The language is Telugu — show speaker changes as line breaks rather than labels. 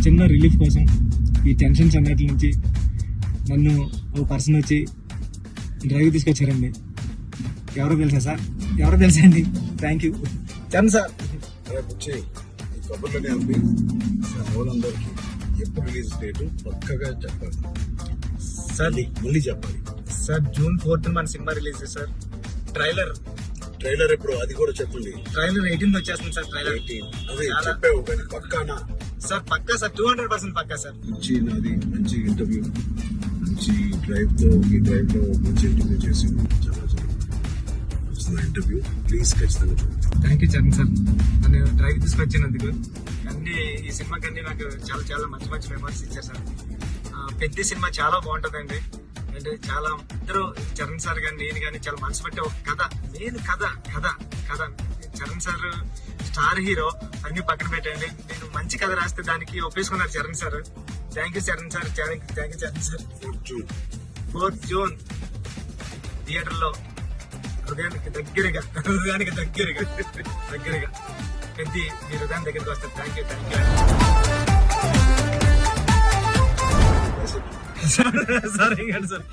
చిన్న రిలీఫ్ కోసం ఈ టెన్షన్స్ అన్నిటి నుంచి నన్ను ఒక పర్సన్ వచ్చి డ్రైవ్ తీసుకొచ్చారండి. ఎవరో తెలుసా సార్? ఎవరో తెలుసా అండి? Thank you Charan sir.
వచ్చి ఈ కబుర్లని అమ్మి వాళ్ళందరికీ ఎప్పుడు రిలీజ్ డేట్ పక్కగా చెప్పాలి
సార్.
మళ్ళీ చెప్పాలి
సార్ June 4th మన సినిమా రిలీజ్ సార్.
ట్రైలర్ ఎప్పుడు అది కూడా చెప్పండి.
ట్రైలర్ 18th వచ్చేస్తుంది సార్. ట్రైలర్
అదే చెప్పావు కానీ పక్కానా
సార్? పక్కా సార్, 200% పక్కా సార్.
మంచి నాది మంచి ఇంటర్వ్యూ, మంచి డ్రైవ్ లో మంచి ఇంటర్వ్యూ చేసి చాలా చాలా ఇంటర్వ్యూ. ప్లీజ్ ఖచ్చితంగా చూడండి.
థ్యాంక్ యూ చరణ్ సార్, నన్ను డ్రైవ్ తీసుకొచ్చినందుకు. ఈ సినిమాకి అన్ని నాకు చాలా చాలా మంచి మంచి మెమరీస్ ఇచ్చారు సార్. పెద్ద సినిమా చాలా బాగుంటుందండి. అంటే చాలా ఇద్దరు చరణ్ సార్ కానీ నేను కానీ చాలా మనసు పెట్టే ఒక కథ, నేను కథ చరణ్ సార్ స్టార్ హీరో అన్ని పక్కన పెట్టండి. నేను మంచి కథ రాస్తే దానికి ఒప్పేసుకున్నారు Charan sir. Thank you Charan sir, thank you Charan sir. 4th June theatre లో హృదయానికి దగ్గరగా పెద్ద మీ హృదయం దగ్గరికి వస్తారు. Thank you sir.